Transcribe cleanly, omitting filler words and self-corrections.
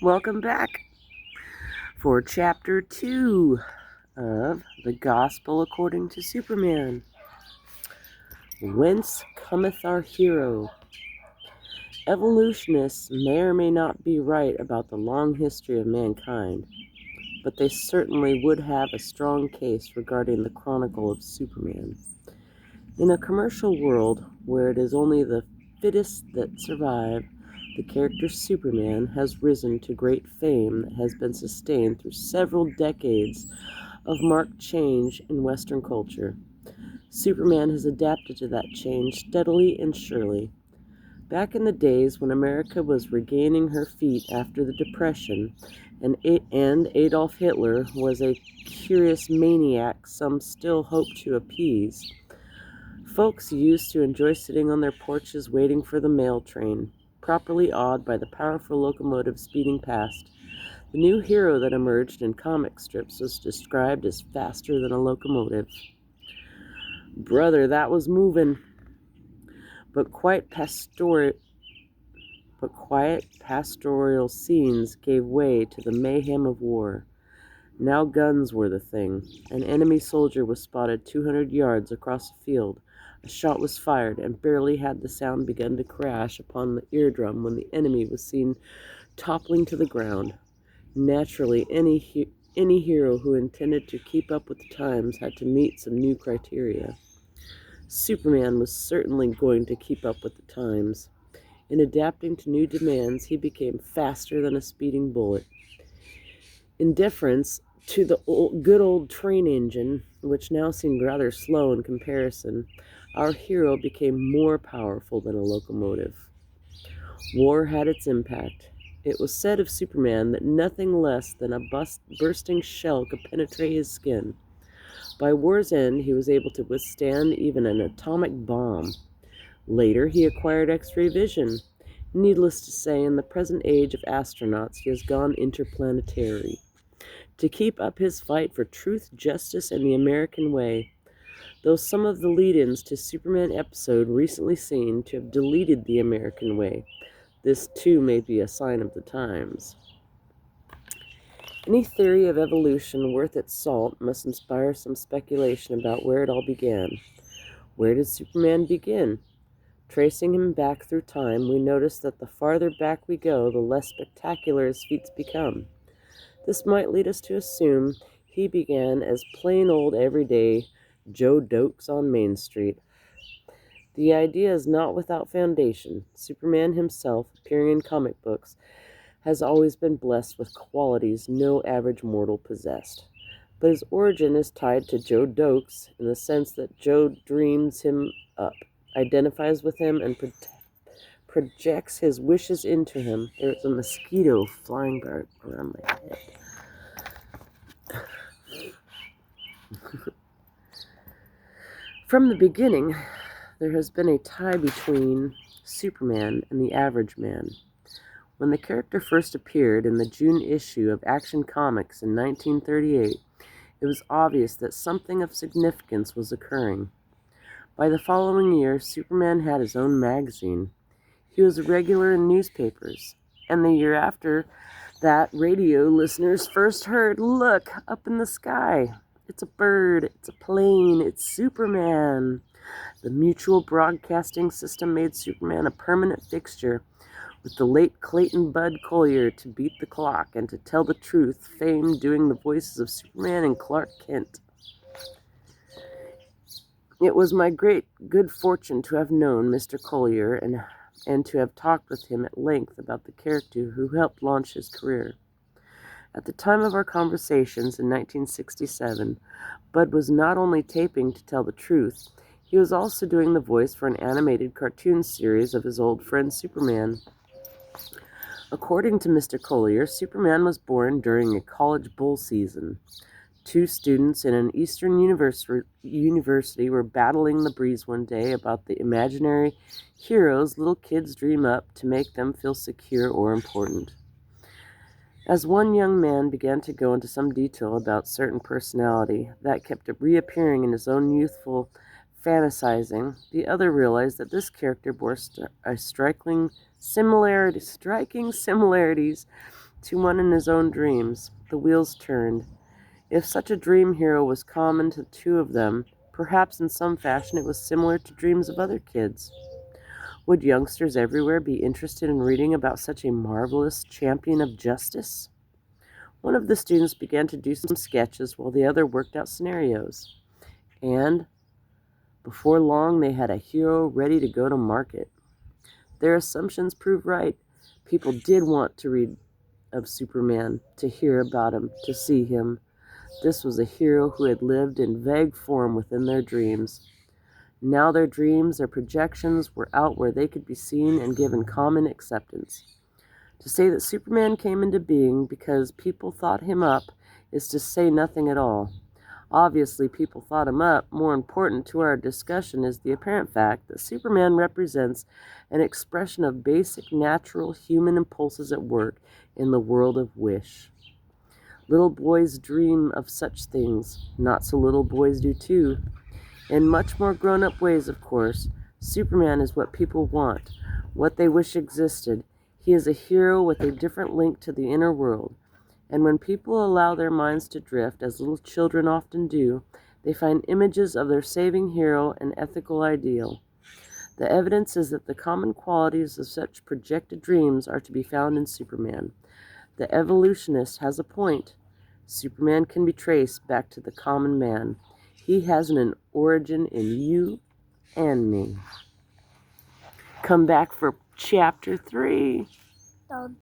Welcome back for Chapter 2 of The Gospel According to Superman. Whence cometh our hero? Evolutionists may or may not be right about the long history of mankind, but they certainly would have a strong case regarding the chronicle of Superman. In a commercial world where it is only the fittest that survive, the character Superman has risen to great fame that has been sustained through several decades of marked change in Western culture. Superman has adapted to that change steadily and surely. Back in the days when America was regaining her feet after the Depression, and Adolf Hitler was a curious maniac some still hope to appease, folks used to enjoy sitting on their porches waiting for the mail train, properly awed by the powerful locomotive speeding past. The new hero that emerged in comic strips was described as faster than a locomotive. Brother, that was moving. But quiet pastoral scenes gave way to the mayhem of war. Now guns were the thing. An enemy soldier was spotted 200 yards across the field. A shot was fired, and barely had the sound begun to crash upon the eardrum when the enemy was seen toppling to the ground. Naturally, any hero who intended to keep up with the times had to meet some new criteria. Superman was certainly going to keep up with the times. In adapting to new demands, he became faster than a speeding bullet. In deference to the good old train engine, which now seemed rather slow in comparison, our hero became more powerful than a locomotive. War had its impact. It was said of Superman that nothing less than a bursting shell could penetrate his skin. By war's end, he was able to withstand even an atomic bomb. Later, he acquired X-ray vision. Needless to say, in the present age of astronauts, he has gone interplanetary to keep up his fight for truth, justice, and the American way. Though some of the lead-ins to Superman episode recently seen to have deleted the American way, this too may be a sign of the times. Any theory of evolution worth its salt must inspire some speculation about where it all began. Where did Superman begin? Tracing him back through time, we notice that the farther back we go, the less spectacular his feats become. This might lead us to assume he began as plain old everyday Joe Dokes on Main Street. The idea is not without foundation. Superman himself, appearing in comic books, has always been blessed with qualities no average mortal possessed. But his origin is tied to Joe Dokes in the sense that Joe dreams him up, identifies with him, and projects his wishes into him. There's a mosquito flying around my head. From the beginning, there has been a tie between Superman and the average man. When the character first appeared in the June issue of Action Comics in 1938, it was obvious that something of significance was occurring. By the following year, Superman had his own magazine. He was a regular in newspapers, and the year after that, radio listeners first heard, "Look, up in the sky. It's a bird, it's a plane, it's Superman." The Mutual Broadcasting System made Superman a permanent fixture, with the late Clayton Bud Collier to beat the clock and to tell the truth, famed doing the voices of Superman and Clark Kent. It was my great good fortune to have known Mr. Collier and to have talked with him at length about the character who helped launch his career. At the time of our conversations in 1967, Bud was not only taping to tell the truth, he was also doing the voice for an animated cartoon series of his old friend Superman. According to Mr. Collier, Superman was born during a college bowl season. Two students in an eastern university were battling the breeze one day about the imaginary heroes little kids dream up to make them feel secure or important. As one young man began to go into some detail about certain personality that kept reappearing in his own youthful fantasizing, the other realized that this character bore striking similarities to one in his own dreams. The wheels turned. If such a dream hero was common to two of them, perhaps in some fashion it was similar to dreams of other kids. Would youngsters everywhere be interested in reading about such a marvelous champion of justice? One of the students began to do some sketches while the other worked out scenarios. And before long, they had a hero ready to go to market. Their assumptions proved right. People did want to read of Superman, to hear about him, to see him. This was a hero who had lived in vague form within their dreams. Now their dreams, their projections, were out where they could be seen and given common acceptance. To say that Superman came into being because people thought him up is to say nothing at all. Obviously, people thought him up. More important to our discussion is the apparent fact that Superman represents an expression of basic natural human impulses at work in the world of wish. Little boys dream of such things. Not so little boys do too. In much more grown-up ways, of course. Superman is what people want, what they wish existed. He is a hero with a different link to the inner world. And when people allow their minds to drift, as little children often do, they find images of their saving hero and ethical ideal. The evidence is that the common qualities of such projected dreams are to be found in Superman. The evolutionist has a point. Superman can be traced back to the common man. He has an origin in you and me. Come back for chapter 3.